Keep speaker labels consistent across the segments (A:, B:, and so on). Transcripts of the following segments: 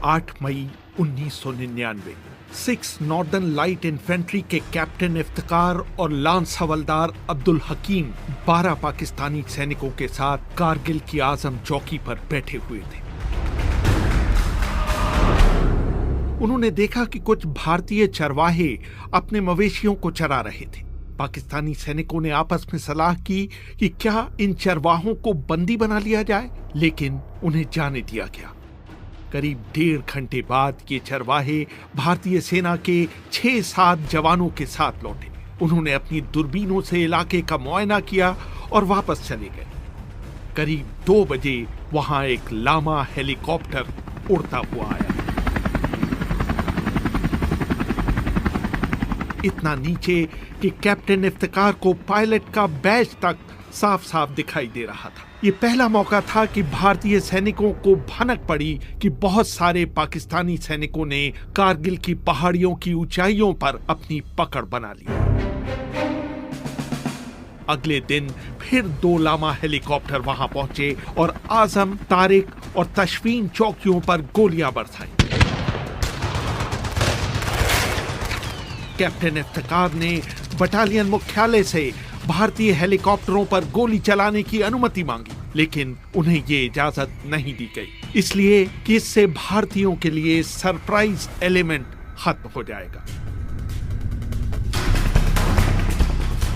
A: 8 मई 1999 6 northern light infantry के captain Iftikhar और lance हवलदार अब्दुल हकीम 12 पाकिस्तानी सैनिकों के साथ कारगिल की आजम चौकी पर बैठे हुए थे। उन्होंने देखा कि कुछ भारतीय चरवाहे अपने मवेशियों को चरा रहे थे। पाकिस्तानी सैनिकों ने आपस में सलाह की कि क्या इन चरवाहों को बंदी बना लिया जाए, लेकिन उन्हें जाने दिया गया। करीब 1.5 घंटे बाद ये चरवाहे भारतीय सेना के 6-7 जवानों के साथ लौटे। उन्होंने अपनी दूरबीनों से इलाके का मुआयना किया और वापस चले गए। करीब 2 बजे वहां एक लामा हेलीकॉप्टर उड़ता हुआ आया। इतना नीचे कि कैप्टन इफ्तिकार को पायलट का बैज तक साफ साफ दिखाई दे रहा था। ये पहला मौका था कि भारतीय सैनिकों को भनक पड़ी कि बहुत सारे पाकिस्तानी सैनिकों ने कारगिल की पहाड़ियों की ऊंचाइयों पर अपनी पकड़ बना ली। अगले दिन फिर 2 लामा हेलीकॉप्टर वहां पहुंचे और आजम, तारिक और तशवीन चौकियों पर गोलियां बरसाई। कैप्टन इफ्तिकार ने बटालियन मुख्यालय से भारतीय हेलीकॉप्टरों पर गोली चलाने की अनुमति मांगी, लेकिन उन्हें ये इजाजत नहीं दी गई, इसलिए कि इससे भारतीयों के लिए सरप्राइज एलिमेंट खत्म हो जाएगा।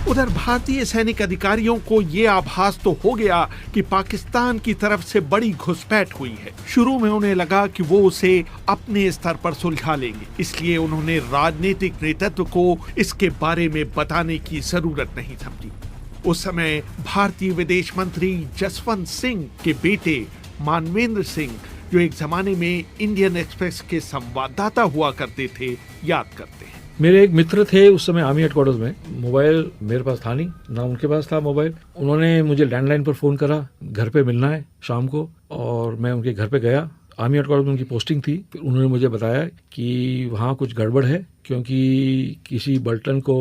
A: उधर भारतीय सैनिक अधिकारियों को यह आभास तो हो गया कि पाकिस्तान की तरफ से बड़ी घुसपैठ हुई है। शुरू में उन्हें लगा कि वो उसे अपने स्तर पर सुलझा लेंगे, इसलिए उन्होंने राजनीतिक नेतृत्व को इसके बारे में बताने की जरूरत नहीं समझी। उस समय भारतीय विदेश मंत्री जसवंत सिंह के बेटे मानवेंद्र सिंह, जो एक जमाने में इंडियन एक्सप्रेस के संवाददाता हुआ करते थे, याद करते हैं।
B: मेरे एक मित्र थे उस समय आर्मी हेडक्वार्टर्स में। मोबाइल मेरे पास था नहीं, ना उनके पास था मोबाइल। उन्होंने मुझे लैंडलाइन पर फोन करा, घर पे मिलना है शाम को, और मैं उनके घर पे गया। आर्मी हेडक्वार्टर्स में उनकी पोस्टिंग थी। फिर उन्होंने मुझे बताया कि वहाँ कुछ गड़बड़ है, क्योंकि किसी बल्टन को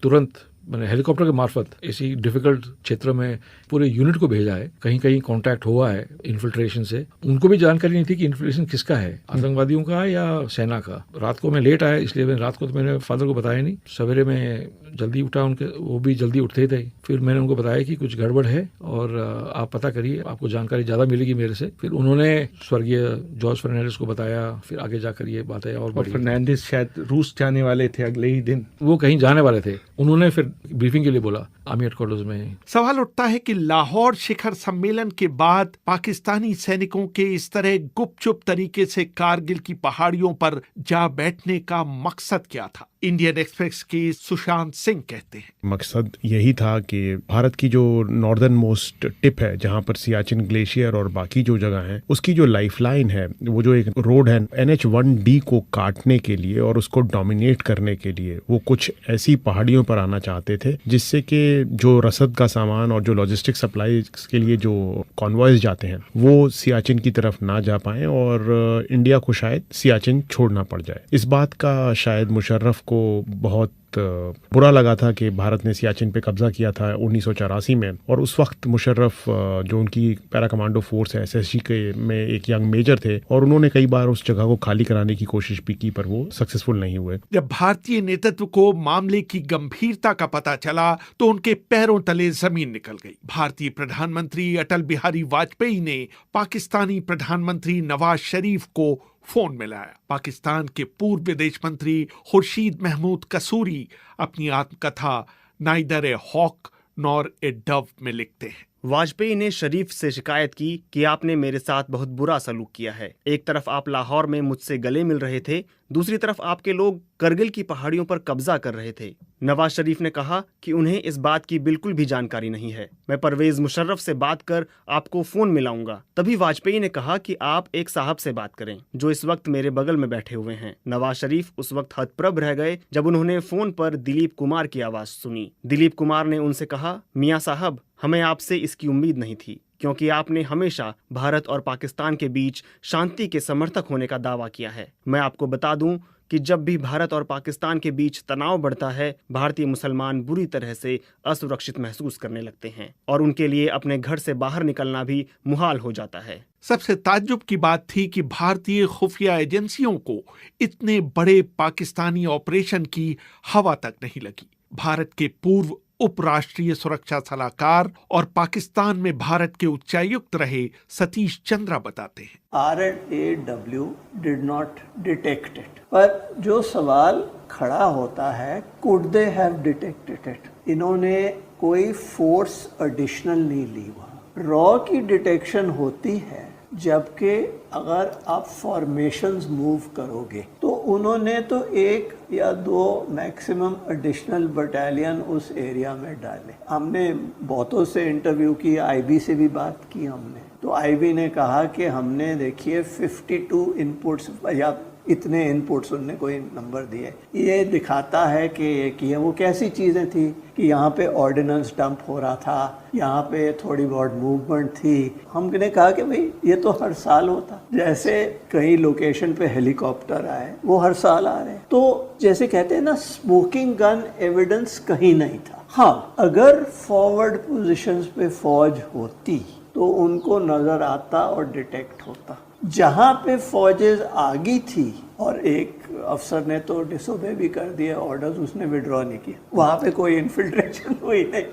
B: तुरंत मैंने हेलीकॉप्टर के मार्फत ऐसी डिफिकल्ट क्षेत्र में पूरे यूनिट को भेजा है। कहीं कहीं कांटेक्ट हुआ है इन्फिल्ट्रेशन से। उनको भी जानकारी नहीं थी कि इन्फिल्ट्रेशन किसका है, आतंकवादियों का है या सेना का। रात को मैं लेट आया, इसलिए रात को तो मैंने फादर को बताया नहीं। सवेरे में जल्दी उठा, उनके वो भी जल्दी उठते थे। फिर मैंने उनको बताया कि कुछ गड़बड़ है और आप पता करिए, आपको जानकारी ज्यादा मिलेगी मेरे से। फिर उन्होंने स्वर्गीय जॉर्ज फर्नांडिस को बताया। फिर आगे जाकर ये बातें और
C: फर्नांडिस शायद रूस जाने वाले थे अगले ही दिन,
B: वो कहीं जाने वाले थे। उन्होंने फिर ब्रीफिंग के लिए बोला आर्मी हेडक्वार्टर्स में।
A: सवाल उठता है कि लाहौर शिखर सम्मेलन के बाद पाकिस्तानी सैनिकों के इस तरह गुपचुप तरीके से कारगिल की पहाड़ियों पर जा बैठने का मकसद क्या था। इंडियन एक्सप्रेस के सुशांत सिंह कहते हैं,
D: मकसद यही था कि भारत की जो नॉर्दर्न मोस्ट टिप है, जहां पर सियाचिन ग्लेशियर और बाकी जो जगह है, उसकी जो लाइफलाइन है, वो जो एक रोड है NH-1D को काटने के लिए और उसको डोमिनेट करने के लिए, वो कुछ ऐसी पहाड़ियों पर आना चाहते थे जिससे कि जो रसद का सामान और जो लॉजिस्टिक सप्लाई के लिए जो कॉन्वॉयज जाते हैं, वो सियाचिन की तरफ ना जा पाए और इंडिया को शायद सियाचिन छोड़ना पड़ जाए। इस बात का शायद मुशर्रफ को बहुत बुरा लगा था कि भारत ने सियाचिन पे कब्जा किया था 1984 में, और उस वक्त मुशर्रफ जो उनकी पैरा कमांडो फोर्स है SSG के में एक यंग मेजर थे, और उन्होंने कई बार उस जगह को खाली कराने की कोशिश भी की, पर वो सक्सेसफुल नहीं हुए।
A: जब भारतीय नेतृत्व को मामले की गंभीरता का पता चला तो उनके पैरों तले जमीन निकल गई। भारतीय प्रधानमंत्री अटल बिहारी वाजपेयी ने पाकिस्तानी प्रधानमंत्री नवाज शरीफ को फोन मिलाया। पाकिस्तान के पूर्व विदेश मंत्री खुर्शीद महमूद कसूरी अपनी आत्मकथा neither a hawk nor a dove में लिखते हैं,
E: वाजपेयी ने शरीफ से शिकायत की कि आपने मेरे साथ बहुत बुरा सलूक किया है। एक तरफ आप लाहौर में मुझसे गले मिल रहे थे, दूसरी तरफ आपके लोग करगिल की पहाड़ियों पर कब्जा कर रहे थे। नवाज शरीफ ने कहा कि उन्हें इस बात की बिल्कुल भी जानकारी नहीं है। मैं परवेज मुशर्रफ से बात कर आपको फोन मिलाऊंगा। तभी वाजपेयी ने कहा कि आप एक साहब से बात करें जो इस वक्त मेरे बगल में बैठे हुए हैं। नवाज शरीफ उस वक्त हतप्रभ रह गए जब उन्होंने फोन पर दिलीप कुमार की आवाज सुनी। दिलीप कुमार ने उनसे कहा, मियाँ साहब, हमें आपसे इसकी उम्मीद नहीं थी, क्योंकि आपने हमेशा भारत और पाकिस्तान के बीच शांति के समर्थक होने का दावा किया है। मैं आपको बता दूं कि जब भी भारत और पाकिस्तान के बीच तनाव बढ़ता है, भारतीय मुसलमान बुरी तरह से असुरक्षित महसूस करने लगते हैं और उनके लिए अपने घर से बाहर निकलना भी मुहाल हो जाता है।
A: सबसे ताज्जुब की बात थी कि भारतीय खुफिया एजेंसियों को इतने बड़े पाकिस्तानी ऑपरेशन की हवा तक नहीं लगी। भारत के पूर्व उपराष्ट्रीय सुरक्षा सलाहकार और पाकिस्तान में भारत के उच्चायुक्त रहे सतीश चंद्रा बताते हैं,
F: RAW did not detect it। पर जो सवाल खड़ा होता है, could they have detected it? इन्होंने कोई फोर्स एडिशनल नहीं ली वहाँ। रॉ की डिटेक्शन होती है जबकि अगर आप फॉर्मेशंस मूव करोगे, तो उन्होंने तो 1 या 2 मैक्सिमम एडिशनल बटालियन उस एरिया में डाले। हमने बहुतों से इंटरव्यू की, IB से भी बात की हमने, तो IB ने कहा कि हमने देखिए 52 इनपुट्स या इतने इनपुट्स उनने कोई नंबर दिए, ये दिखाता है कि ये किया। वो कैसी चीज़ें थी कि यहाँ पे ऑर्डिनेंस डंप हो रहा था, यहाँ पे थोड़ी बहुत मूवमेंट थी। हमने कहा कि भाई ये तो हर साल होता, जैसे कई लोकेशन पे हेलीकॉप्टर आए वो हर साल आ रहे हैं। तो जैसे कहते हैं ना, स्मोकिंग गन एविडेंस कहीं नहीं था। हाँ, अगर फॉरवर्ड पोजीशंस पे फौज होती तो उनको नज़र आता और डिटेक्ट होता। जहाँ पे फौजेज आगी थी और एक अफसर ने तो डिसोबे भी कर दिया ऑर्डर्स, उसने विड्रॉ नहीं किया, वहाँ पे कोई इन्फिल्ट्रेशन हुई नहीं।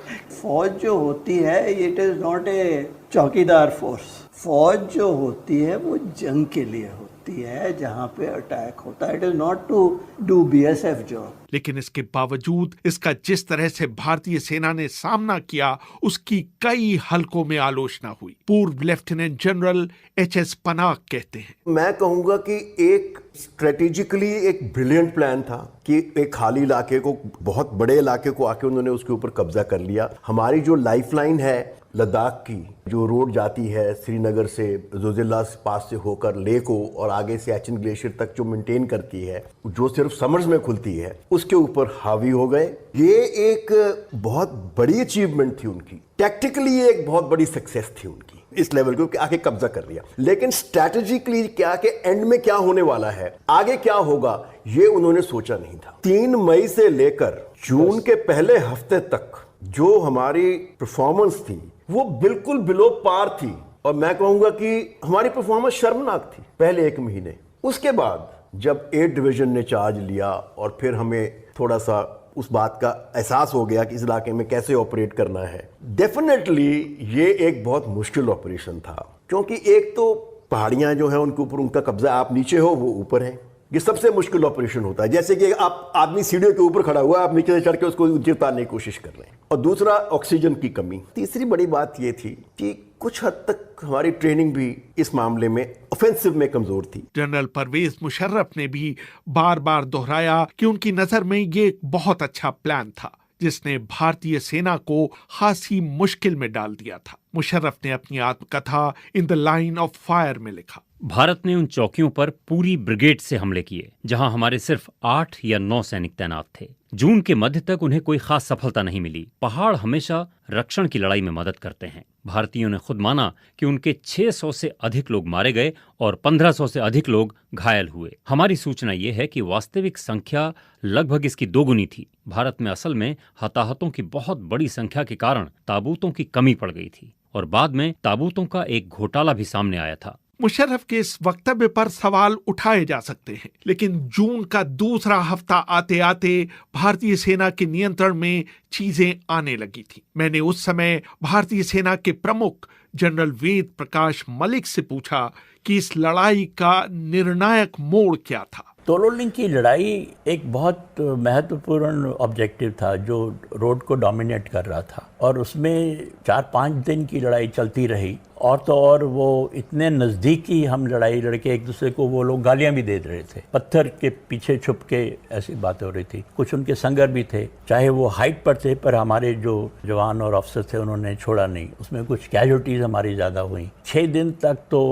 F: फौज जो होती है, इट इज़ नॉट ए चौकीदार फोर्स। फौज जो होती है वो जंग के लिए होती है, जहाँ पे अटैक होता है। It is not to do BSF job.
A: लेकिन इसके बावजूद इसका जिस तरह से भारतीय सेना ने सामना किया, उसकी कई हलकों में आलोचना हुई। पूर्व लेफ्टिनेंट जनरल HS पनाग कहते हैं,
G: मैं कहूंगा कि एक स्ट्रेटेजिकली एक ब्रिलियंट प्लान था कि एक खाली इलाके को, बहुत बड़े इलाके को आके उन्होंने उसके ऊपर कब्जा कर लिया। हमारी जो लाइफलाइन है लद्दाख की, जो रोड जाती है श्रीनगर से जोजिला पास से होकर लेह को और आगे सियाचिन ग्लेशियर तक जो मेंटेन करती है, जो सिर्फ समर्स में खुलती है, उसके ऊपर हावी हो गए। ये एक बहुत बड़ी अचीवमेंट थी उनकी, टैक्टिकली एक बहुत बड़ी सक्सेस थी उनकी इस लेवल को आके कब्जा कर लिया। लेकिन स्ट्रैटेजिकली क्या के एंड में क्या होने वाला है, आगे क्या होगा, ये उन्होंने सोचा नहीं था। 3 मई से लेकर जून के पहले हफ्ते तक जो हमारी परफॉर्मेंस थी वो बिल्कुल बिलो पार थी, और मैं कहूंगा कि हमारी परफॉर्मेंस शर्मनाक थी पहले 1 महीने। उसके बाद जब 8 डिवीजन ने चार्ज लिया और फिर हमें थोड़ा सा उस बात का एहसास हो गया कि इस इलाके में कैसे ऑपरेट करना है, डेफिनेटली ये एक बहुत मुश्किल ऑपरेशन था। क्योंकि एक तो पहाड़ियां जो है उनके ऊपर उनका कब्जा, आप नीचे हो वो ऊपर है, ये सबसे मुश्किल ऑपरेशन होता है। जैसे कि आप आदमी सीढ़ियों के ऊपर खड़ा हुआ है, आप नीचे से चढ़ के उसको नीचे उतारने की कोशिश कर रहे हैं। और दूसरा ऑक्सीजन की कमी। तीसरी बड़ी बात ये थी कि कुछ हद तक हमारी ट्रेनिंग भी इस मामले में ऑफेंसिव में कमजोर थी।
A: जनरल परवेज मुशर्रफ ने भी बार बार दोहराया कि उनकी नजर में ये एक बहुत अच्छा प्लान था जिसने भारतीय सेना को खासी मुश्किल में डाल दिया था। मुशर्रफ ने अपनी आत्मकथा in the line of fire में लिखा,
H: भारत ने उन चौकियों पर पूरी ब्रिगेड से हमले किए जहां हमारे सिर्फ 8 या 9 सैनिक तैनात थे। जून के मध्य तक उन्हें कोई खास सफलता नहीं मिली। पहाड़ हमेशा रक्षण की लड़ाई में मदद करते हैं। भारतीयों ने खुद माना कि उनके 600 से अधिक लोग मारे गए और 1500 से अधिक लोग घायल हुए। हमारी सूचना ये है कि वास्तविक संख्या लगभग इसकी 2 गुनी थी। भारत में असल में हताहतों की बहुत बड़ी संख्या के कारण ताबूतों की कमी पड़ गई थी और बाद में ताबूतों का एक घोटाला भी सामने आया था।
A: मुशर्रफ के इस वक्तव्य पर सवाल उठाए जा सकते हैं, लेकिन जून का दूसरा हफ्ता आते आते भारतीय सेना के नियंत्रण में चीजें आने लगी थी। मैंने उस समय भारतीय सेना के प्रमुख जनरल वेद प्रकाश मलिक से पूछा कि इस लड़ाई का निर्णायक मोड़ क्या था।
I: तोलोलिंग की लड़ाई एक बहुत महत्वपूर्ण ऑब्जेक्टिव था जो रोड को डोमिनेट कर रहा था, और उसमें 4-5 दिन की लड़ाई चलती रही। और तो और वो इतने नज़दीकी हम लड़ाई लड़के एक दूसरे को, वो लोग गालियां भी दे रहे थे, पत्थर के पीछे छुप के ऐसी बातें हो रही थी। कुछ उनके संगर भी थे, चाहे वो हाइट पर थे, पर हमारे जो जवान और अफसर थे उन्होंने छोड़ा नहीं। उसमें कुछ कैजुअल्टीज हमारी ज़्यादा हुई। 6 दिन तक तो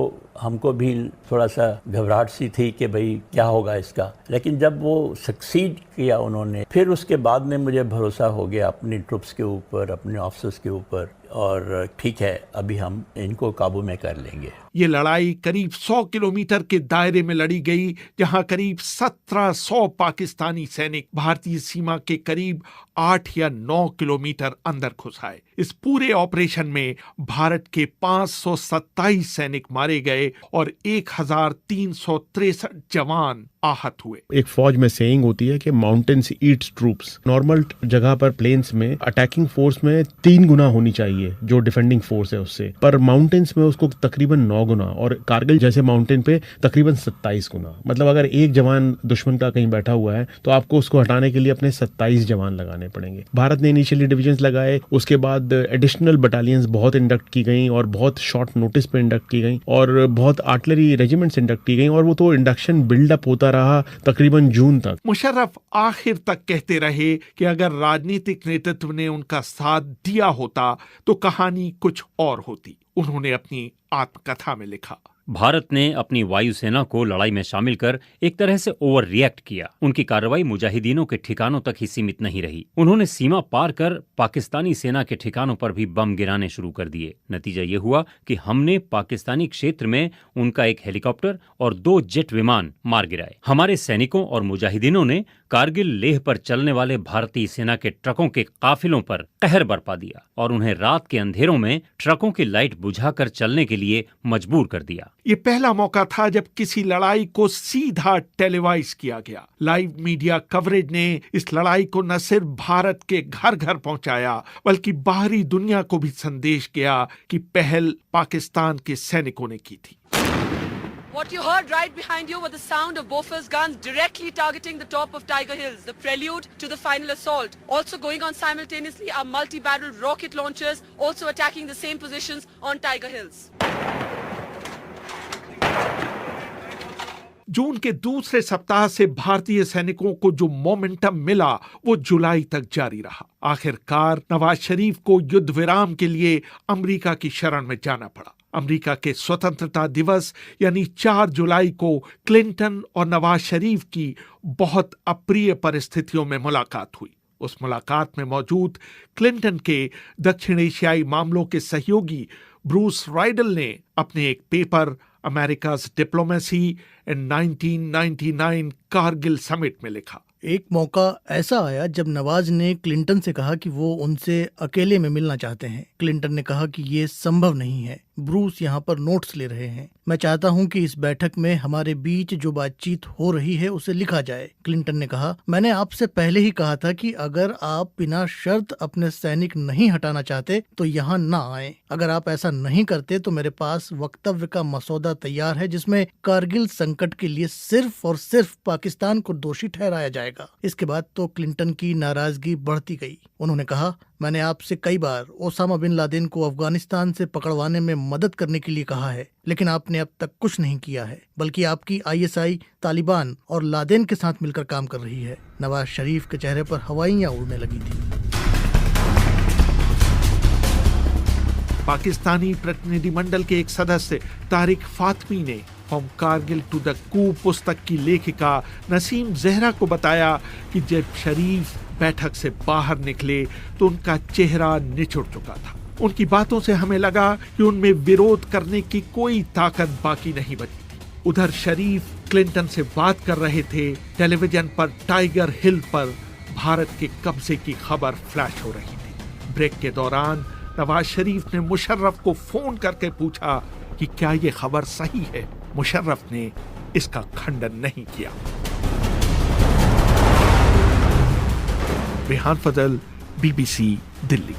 I: हमको भी थोड़ा सा घबराहट सी थी कि भाई क्या होगा इसका, लेकिन जब वो सक्सीड किया उन्होंने, फिर उसके बाद में मुझे भरोसा हो गया अपनी ट्रुप्स के ऊपर, अपने ऑफिसर्स के ऊपर, और ठीक है अभी हम इनको काबू में कर लेंगे।
A: ये लड़ाई करीब 100 किलोमीटर के दायरे में लड़ी गई, जहां करीब 1700 पाकिस्तानी सैनिक भारतीय सीमा के करीब 8 या 9 किलोमीटर अंदर घुस आए। इस पूरे ऑपरेशन में भारत के 527 सैनिक मारे गए और 1363 जवान आहत हुए।
D: एक फौज में सेइंग होती है कि माउंटेन्स ईट्स ट्रूप्स। नॉर्मल जगह पर प्लेन्स में अटैकिंग फोर्स में 3 गुना होनी चाहिए जो डिफेंडिंग फोर्स है उससे, पर माउंटेन्स में उसको तकरीबन 9 गुना, और कारगिल जैसे माउंटेन पे तकरीबन 27 गुना। मतलब अगर एक जवान दुश्मन का कहीं बैठा हुआ है तो आपको उसको हटाने के लिए अपने 27 जवान लगाने पड़ेंगे। भारत ने इनिशियली डिविजन्स लगाए, उसके बाद एडिशनल बटालियंस बहुत इंडक्ट की गई और बहुत शॉर्ट नोटिस पे इंडक्ट की गई, और बहुत आर्टिलरी रेजिमेंट्स इंडक्ट की गई, और वो तो इंडक्शन बिल्डअप होता रहा तकरीबन जून तक।
A: मुशर्रफ आखिर तक कहते रहे कि अगर राजनीतिक नेतृत्व ने उनका साथ दिया होता तो कहानी कुछ और होती। उन्होंने अपनी आत्मकथा में लिखा,
H: भारत ने अपनी वायुसेना को लड़ाई में शामिल कर एक तरह से ओवर रिएक्ट किया। उनकी कार्रवाई मुजाहिदीनों के ठिकानों तक ही सीमित नहीं रही। उन्होंने सीमा पार कर पाकिस्तानी सेना के ठिकानों पर भी बम गिराने शुरू कर दिए। नतीजा ये हुआ कि हमने पाकिस्तानी क्षेत्र में उनका एक हेलीकॉप्टर और 2 जेट विमान मार गिराए। हमारे सैनिकों और मुजाहिदीनों ने कारगिल लेह पर चलने वाले भारतीय सेना के ट्रकों के काफिलों पर कहर बरपा दिया और उन्हें रात के अंधेरों में ट्रकों की लाइट बुझाकर चलने के लिए मजबूर कर दिया।
A: ये पहला मौका था जब किसी लड़ाई को सीधा टेलीवाइज किया गया। लाइव मीडिया कवरेज ने इस लड़ाई को न सिर्फ भारत के घर घर पहुंचाया, बल्कि बाहरी दुनिया को भी संदेश गया कि पहल पाकिस्तान के सैनिकों ने की थी।
J: What you heard right behind you were the sound of Bofors guns directly targeting the top of Tiger Hills, the prelude to the final assault. Also going on simultaneously are multi-barrel rocket launchers also attacking the same positions on Tiger Hills.
A: जून के दूसरे सप्ताह से भारतीय सैनिकों को जो momentum मिला वो जुलाई तक जारी रहा। आखिरकार नवाज शरीफ को युद्ध विराम के लिए अमेरिका की शरण में जाना पड़ा। अमेरिका के स्वतंत्रता दिवस यानी 4 जुलाई को क्लिंटन और नवाज शरीफ की बहुत अप्रिय परिस्थितियों में मुलाकात हुई। उस मुलाकात में मौजूद क्लिंटन के दक्षिण एशियाई मामलों के सहयोगी ब्रूस राइडल ने अपने एक पेपर अमेरिका's डिप्लोमेसी इन 1999 कारगिल समिट में लिखा,
K: एक मौका ऐसा आया जब नवाज ने क्लिंटन से कहा कि वो उनसे अकेले में मिलना चाहते हैं। क्लिंटन ने कहा कि ये संभव नहीं है। ब्रूस यहाँ पर नोट्स ले रहे हैं। मैं चाहता हूँ कि इस बैठक में हमारे बीच जो बातचीत हो रही है उसे लिखा जाए। क्लिंटन ने कहा, मैंने आपसे पहले ही कहा था कि अगर आप बिना शर्त अपने सैनिक नहीं हटाना चाहते तो यहाँ ना आए। अगर आप ऐसा नहीं करते तो मेरे पास वक्तव्य का मसौदा तैयार है जिसमें कारगिल संकट के लिए सिर्फ और सिर्फ पाकिस्तान को दोषी ठहराया जाएगा। इसके बाद तो क्लिंटन की नाराजगी बढ़ती गई। उन्होंने कहा, मैंने आपसे कई बार ओसामा बिन लादेन को अफगानिस्तान से पकड़वाने में मदद करने के लिए कहा है, लेकिन आपने अब तक कुछ नहीं किया है, बल्कि आपकी आईएसआई तालिबान और लादेन के साथ मिलकर काम कर रही है। नवाज शरीफ के चेहरे पर हवाइयां उड़ने लगी थी।
A: पाकिस्तानी प्रतिनिधिमंडल के एक सदस्य तारिक फातमी ने फ्रॉम कारगिल टू द कू पुस्तक की लेखिका नसीम जहरा को बताया कि जब शरीफ बैठक से बाहर निकले तो उनका चेहरा निचुड़ चुका था। उनकी बातों से हमें लगा कि उनमें विरोध करने की कोई ताकत बाकी नहीं बची थी। उधर शरीफ क्लिंटन से बात कर रहे थे। टेलीविजन पर टाइगर हिल पर भारत के कब्जे की खबर फ्लैश हो रही थी। ब्रेक के दौरान नवाज शरीफ ने मुशर्रफ को फोन करके पूछा कि क्या ये खबर सही है। मुशर्रफ ने इसका खंडन नहीं किया। रेहान फजल, BBC, दिल्ली।